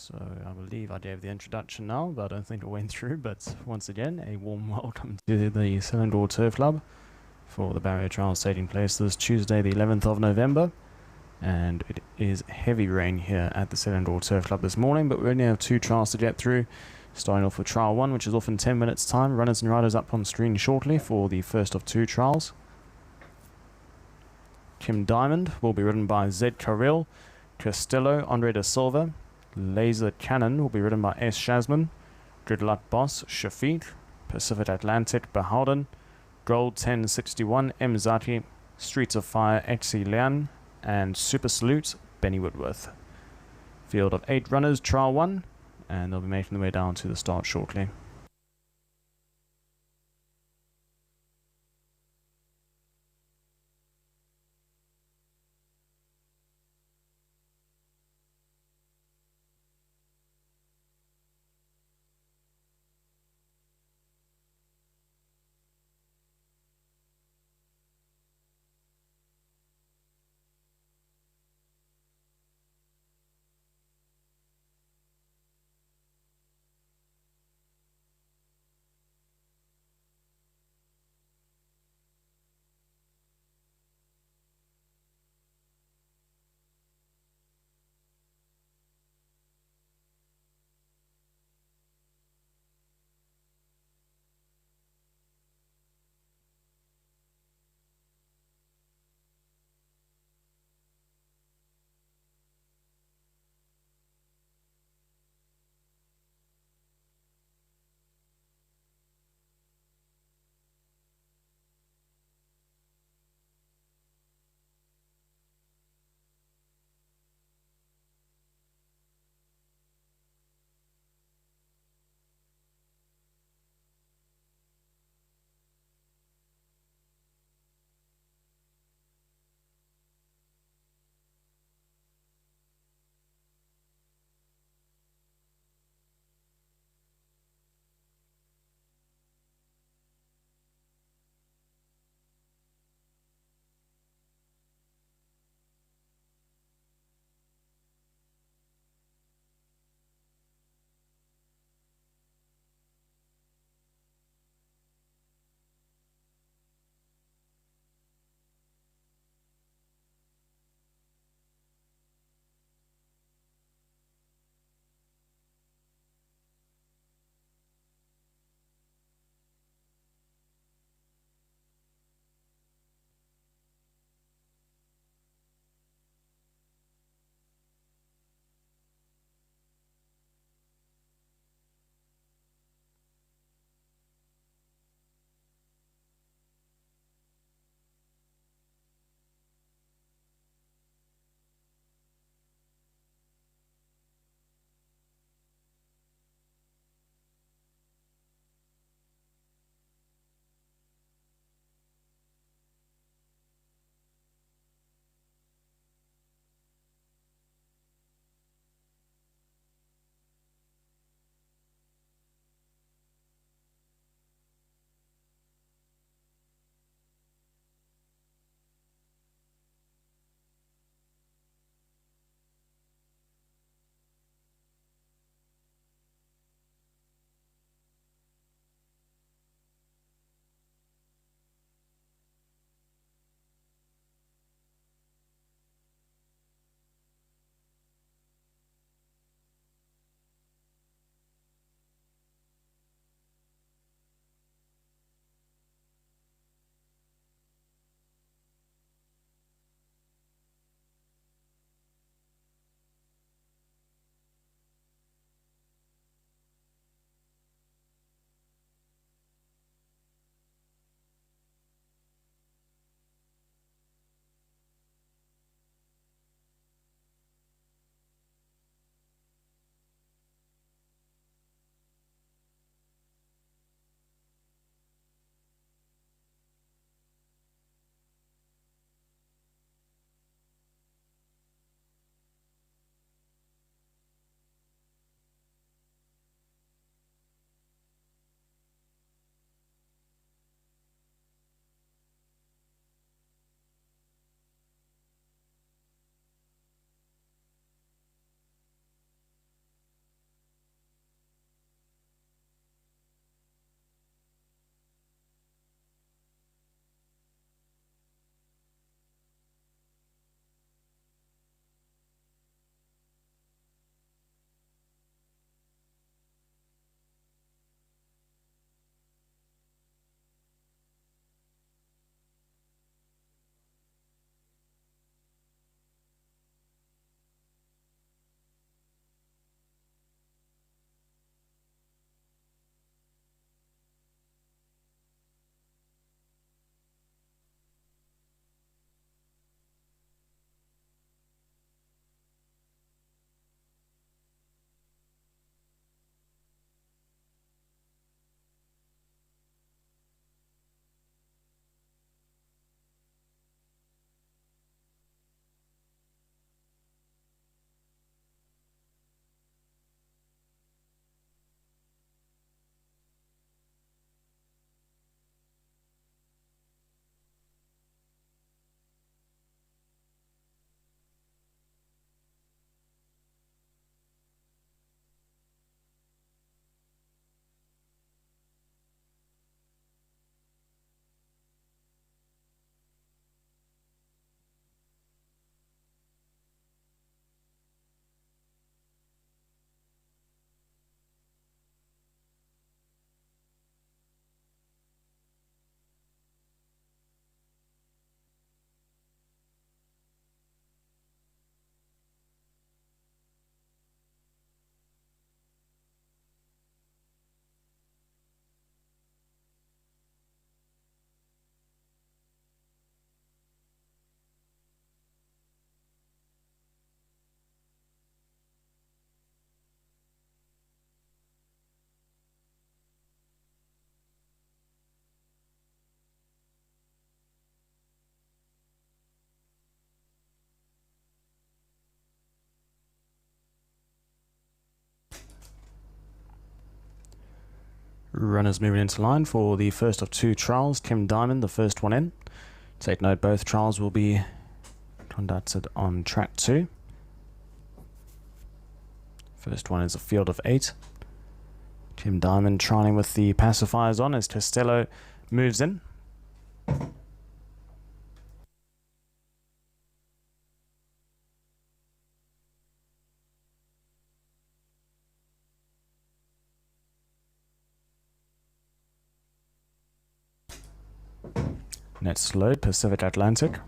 So I believe I gave the introduction now, but I don't think it went through. But once again, a warm welcome to the Cylinder Turf Club for the barrier trials taking place this Tuesday, the 11th of November. And it is heavy rain here at the Cylinder Turf Club this morning, but we only have 2 trials to get through. Starting off with trial 1, which is off in 10 minutes time. Runners and riders up on screen shortly for the first of 2 trials. Kim Diamond will be ridden by Zed Carril, Costello, Andre da Silva. Laser Cannon will be ridden by S. Shazman, Good Luck Boss, Shafiq, Pacific Atlantic, Bahaudan, Gold 1061, M. Zaki, Streets of Fire, Exi Lian, and Super Salute, Benny Woodworth. Field of 8 runners, trial 1, and they'll be making their way down to the start shortly. Runners moving into line for the first of two trials. Tim Diamond, the first one in. Take note, both trials will be conducted on track 2. First one is a field of 8. Tim Diamond trialing with the pacifiers on as Costello moves in. Next load, Pacific Atlantic.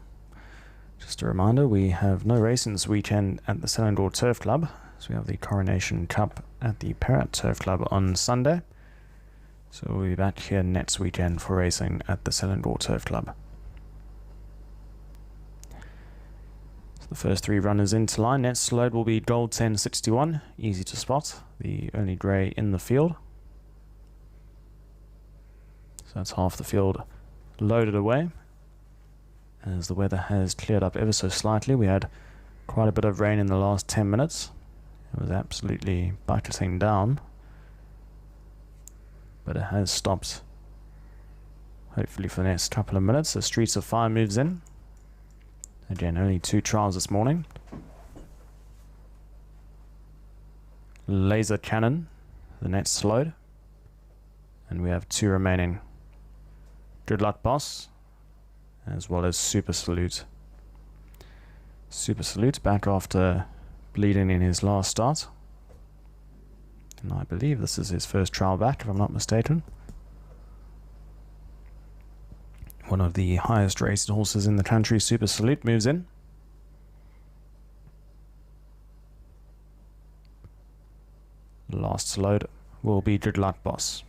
Just a reminder, we have no racing this weekend at the Selangor Turf Club. So we have the Coronation Cup at the Perak Turf Club on Sunday. So we'll be back here next weekend for racing at the Selangor Turf Club. So the first 3 runners into line. Next load will be Gold 1061, easy to spot, the only grey in the field. So that's half the field loaded away. As the weather has cleared up ever so slightly, we had quite a bit of rain in the last 10 minutes. It was absolutely bucketing down, but it has stopped, hopefully for the next couple of minutes. The Streets of Fire moves in. Again, only 2 trials this morning. Laser Cannon, the next load. And we have 2 remaining. Good Luck Boss, as well as Super Salute. Super Salute back after bleeding in his last start. And I believe this is his first trial back, if I'm not mistaken. One of the highest rated horses in the country, Super Salute, moves in. Last load will be Good Luck Boss.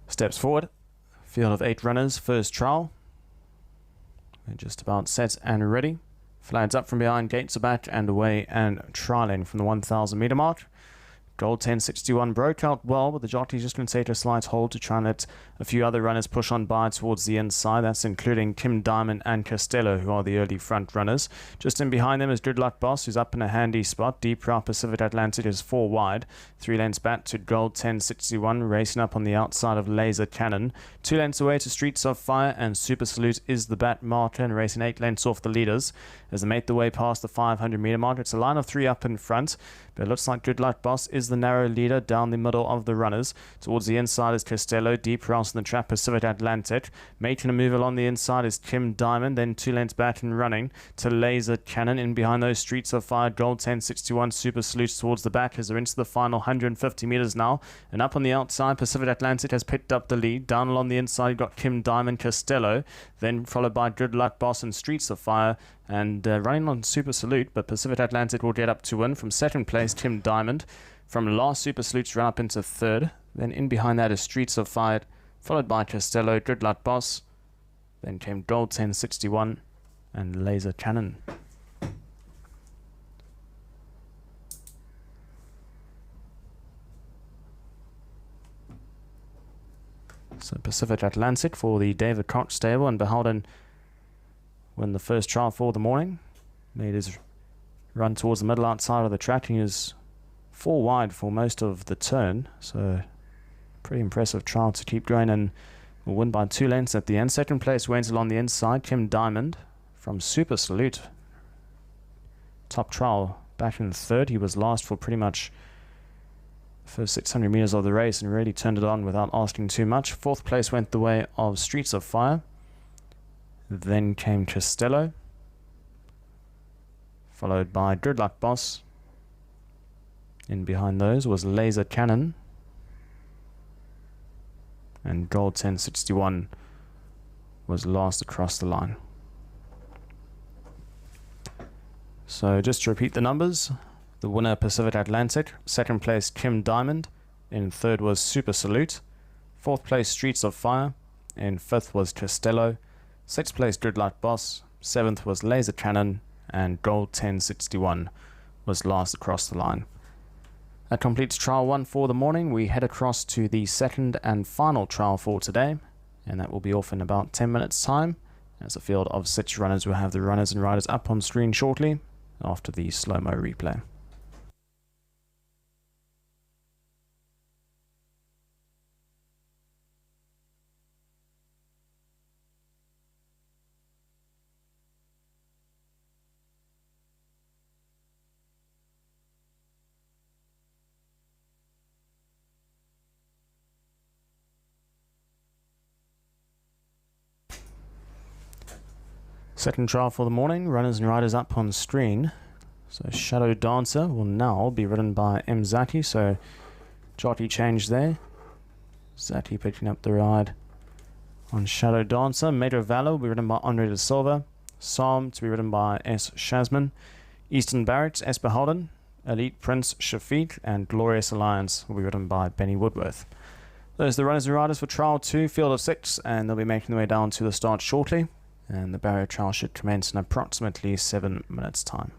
Steps forward. Field of 8 runners, first trial. We're just about set and ready. Flags up from behind, gates are back and away and trialing from the 1,000 meter mark. Gold 1061 broke out well, but the jockeys just going to take a slight hold to try and let a few other runners push on by towards the inside. That's including Tim Diamond and Costello, who are the early front runners. Just in behind them is Good Luck Boss, who's up in a handy spot. Deep Route Pacific Atlantic is 4 wide. 3 lengths back to Gold 1061, racing up on the outside of Laser Cannon. 2 lengths away to Streets of Fire, and Super Salute is the bat marker and racing 8 lengths off the leaders. As they make the way past the 500 meter mark, it's a line of 3 up in front, but it looks like Good Luck Boss is the narrow leader down the middle of the runners. Towards the inside is Costello, Deep Rouse in the trap, Pacific Atlantic. Making a move along the inside is Tim Diamond, then 2 lengths back and running to Laser Cannon. In behind those, Streets of Fire, Gold 1061, Super Salute towards the back as they're into the final 150 meters now. And up on the outside, Pacific Atlantic has picked up the lead. Down along the inside, you've got Tim Diamond, Costello, then followed by Good Luck Boss and Streets of Fire. And running on Super Salute, but Pacific Atlantic will get up to win. From second place, Tim Diamond. From last, Super Salute's run up into third. Then in behind that is Streets of Fire, followed by Costello, Good Luck Boss. Then came Gold 1061 and Laser Cannon. So Pacific Atlantic for the David Cox stable, and Beholden won the first trial for the morning. Made his run towards the middle outside of the track. He was 4 wide for most of the turn, so pretty impressive trial to keep going, and will win by 2 lengths at the end. Second place went along the inside, Tim Diamond from Super Salute. Top trial back in third. He was last for pretty much the first 600 meters of the race and really turned it on without asking too much. Fourth place went the way of Streets of Fire. Then came Costello, followed by Good Luck Boss. In behind those was Laser Cannon, and Gold 1061 was last across the line. So just to repeat the numbers, the winner Pacific Atlantic, second place Tim Diamond, in third was Super Salute, fourth place Streets of Fire, in fifth was Costello, sixth place Good Luck Boss, seventh was Laser Cannon, and Gold 1061 was last across the line. That completes trial 1 for the morning. We head across to the second and final trial for today, and that will be off in about 10 minutes time, as a field of 6 runners will have the runners and riders up on screen shortly after the slow-mo replay. Second trial for the morning, runners and riders up on screen. So Shadow Dancer will now be ridden by M. Zati, so jockey change there. Zati picking up the ride on Shadow Dancer. Maid of Valor will be ridden by Andre de Silva. Psalm to be ridden by S. Shazman. Eastern Barracks, S. Beholden. Elite Prince Shafiq, and Glorious Alliance will be ridden by Benny Woodworth. Those are the runners and riders for Trial 2, Field of 6, and they'll be making their way down to the start shortly. And the barrier trial should commence in approximately 7 minutes' time.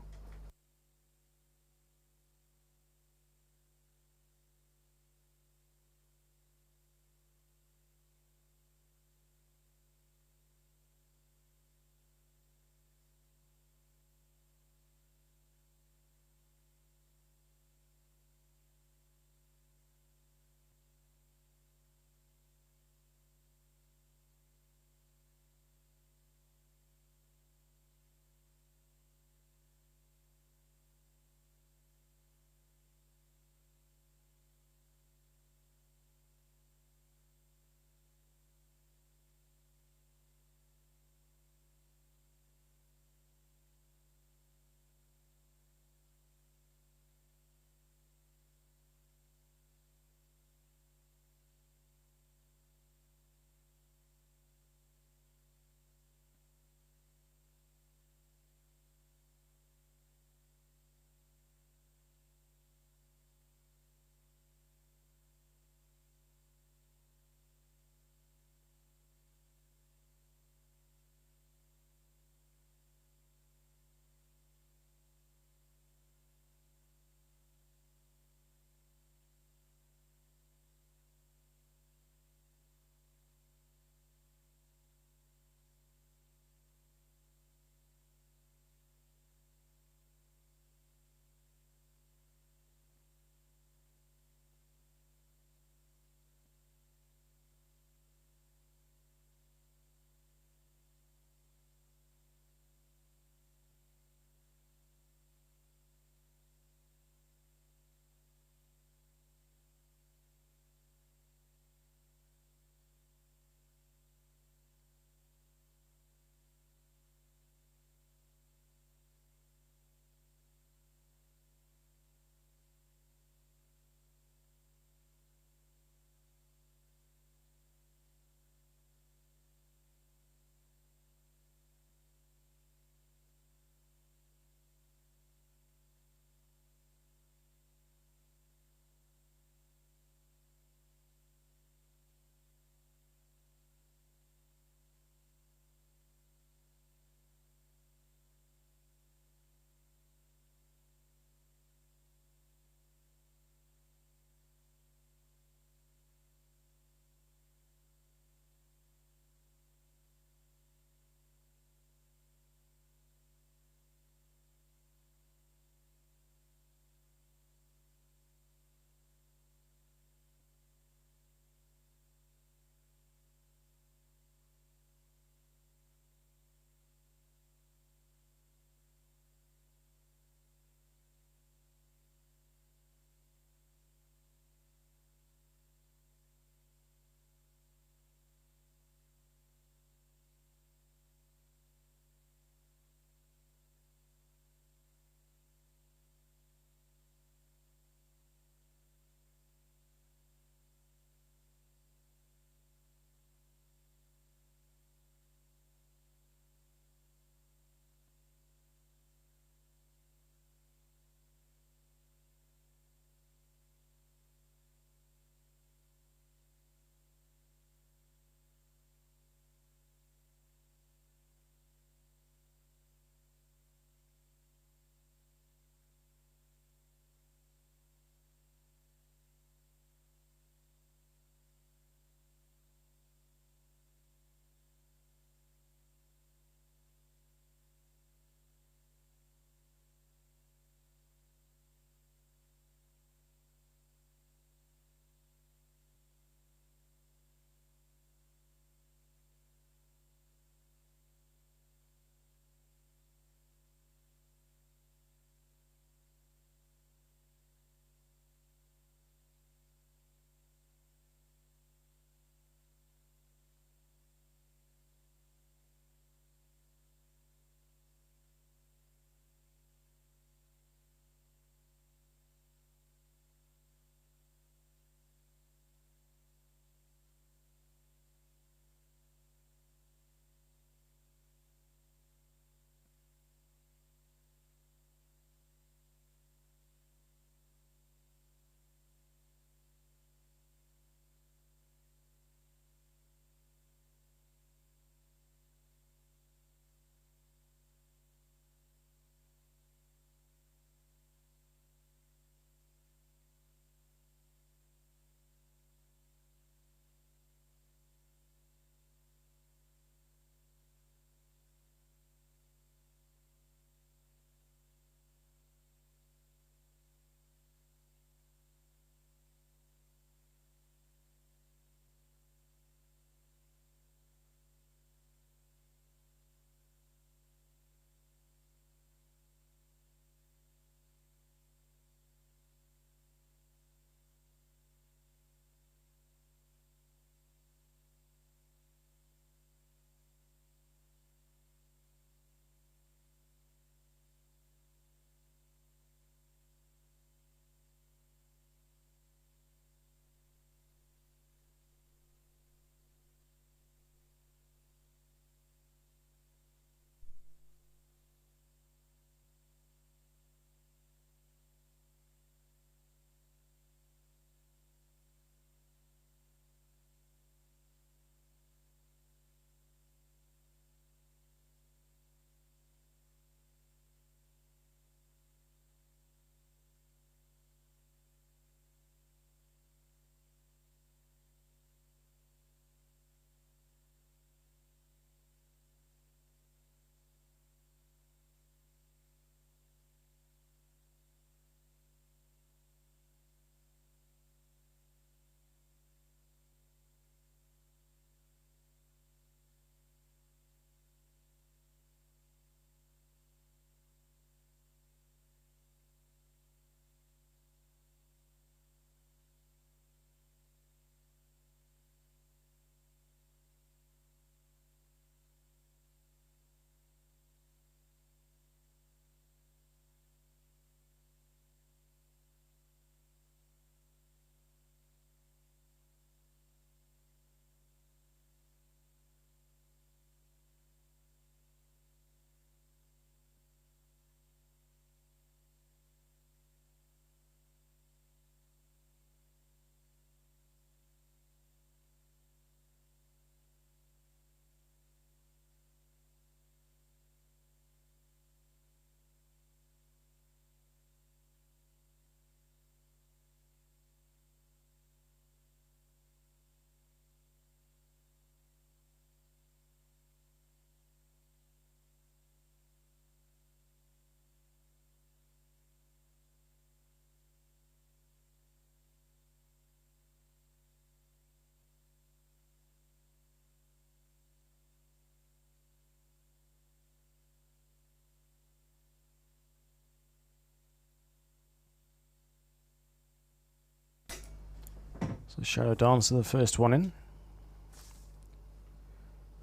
So Shadow Dancer, the first one in.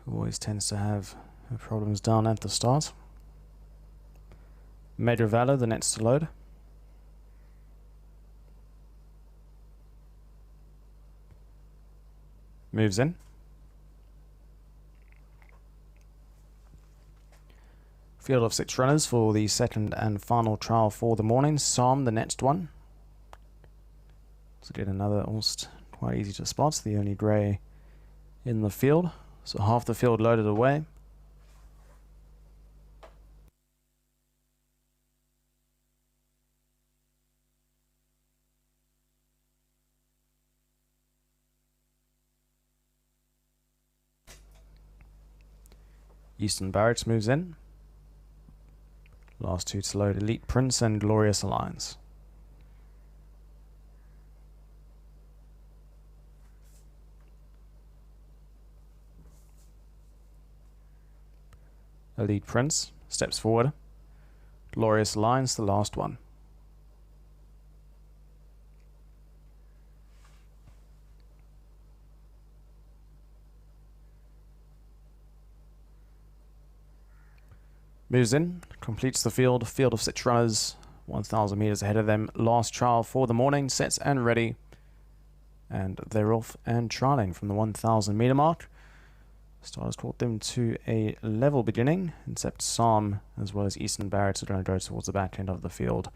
Who always tends to have her problems down at the start. Major Valor, the next to load. Moves in. Field of 6 runners for the second and final trial for the morning. Psalm, the next one. So get another almost quite easy to spot. The only grey in the field. So half the field loaded away. Eastern Barracks moves in. Last two to load, Elite Prince and Glorious Alliance. Elite Prince steps forward. Glorious Alliance, the last one. Moves in, completes the field of 6 runners, 1,000 meters ahead of them. Last trial for the morning, sets and ready. And they're off and trialing from the 1,000 meter mark. Starters caught them to a level beginning, except Psalm as well as Eastern Barracks are going to go towards the back end of the field.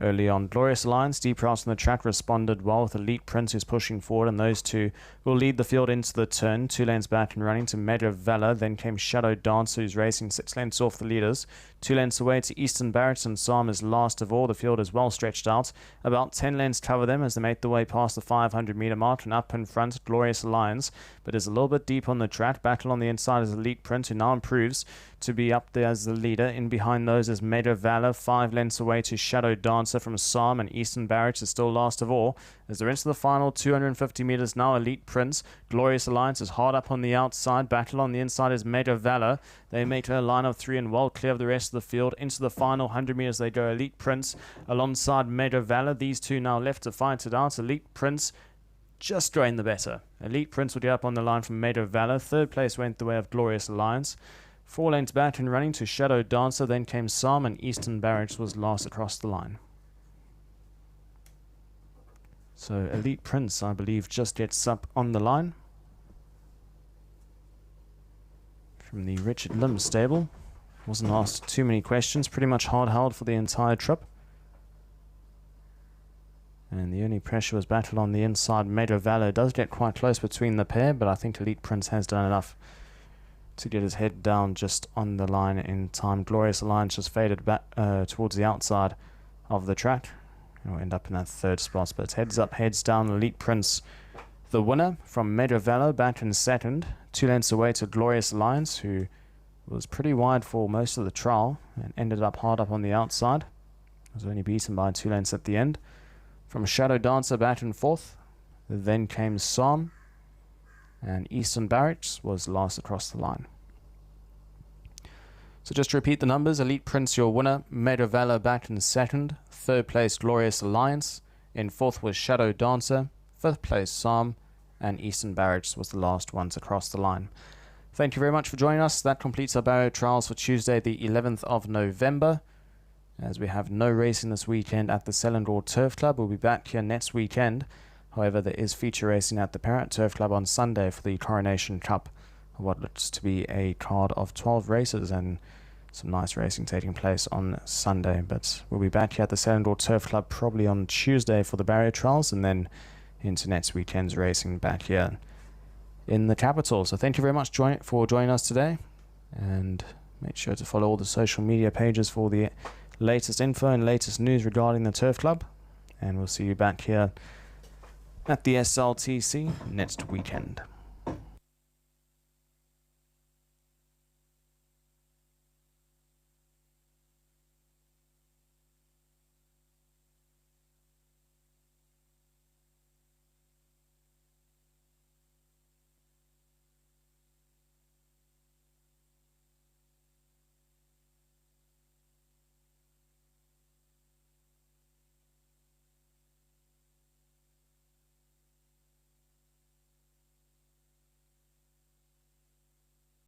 Early on, Glorious Alliance, deep out on the track, responded well with Elite Prince who's pushing forward, and those two will lead the field into the turn. 2 lanes back and running to Major Valor, then came Shadow Dancer who's racing 6 lengths off the leaders. 2 lengths away to Eastern Barracks, and Psalm is last of all. The field is well stretched out. About 10 lanes cover them as they make their way past the 500 meter mark, and up in front, Glorious Alliance, but is a little bit deep on the track. Battle on the inside is Elite Prince, who now improves to be up there as the leader. In behind those is Major Valor, 5 lengths away to Shadow Dancer from Psalm, and Eastern Barracks is still last of all. As they're into the final 250 meters now, Elite Prince, Glorious Alliance is hard up on the outside. Battle on the inside is Major Valor. They make a line of 3 and well clear of the rest of the field. Into the final 100 meters they go. Elite Prince alongside Major Valor. These two now left to fight it out. Elite Prince just going the better. Elite Prince will get up on the line from Major Valor. Third place went the way of Glorious Alliance. 4 lanes back and running to Shadow Dancer. Then came Psalm, and Eastern Barracks was last across the line. So Elite Prince, I believe, just gets up on the line from the Richard Lim stable. Wasn't asked too many questions, pretty much hard held for the entire trip. And the only pressure was battled on the inside. Major Valor does get quite close between the pair, but I think Elite Prince has done enough to get his head down just on the line in time. Glorious Alliance just faded back towards the outside of the track. He'll end up in that third spot, but it's heads up, heads down. Elite Prince, the winner from Major Valor, back in second. 2 lengths away to Glorious Alliance, who was pretty wide for most of the trial and ended up hard up on the outside. Was only beaten by 2 lengths at the end. From Shadow Dancer, back in fourth. Then came Psalm, and Eastern Barracks was last across the line. So just to repeat the numbers: Elite Prince, your winner. Major Valor back in second. Third place, Glorious Alliance. In fourth was Shadow Dancer. Fifth place, Psalm. And Eastern Barracks was the last ones across the line. Thank you very much for joining us. That completes our barrier trials for Tuesday, the 11th of November. As we have no racing this weekend at the Selangor Turf Club. We'll be back here next weekend. However, there is feature racing at the Parrot Turf Club on Sunday for the Coronation Cup. What looks to be a card of 12 races and some nice racing taking place on Sunday. But we'll be back here at the Selangor Turf Club probably on Tuesday for the barrier trials, and then into next weekend's racing back here in the capital. So thank you very much for joining us today, and make sure to follow all the social media pages for the latest info and latest news regarding the Turf Club, and we'll see you back here at the SLTC next weekend.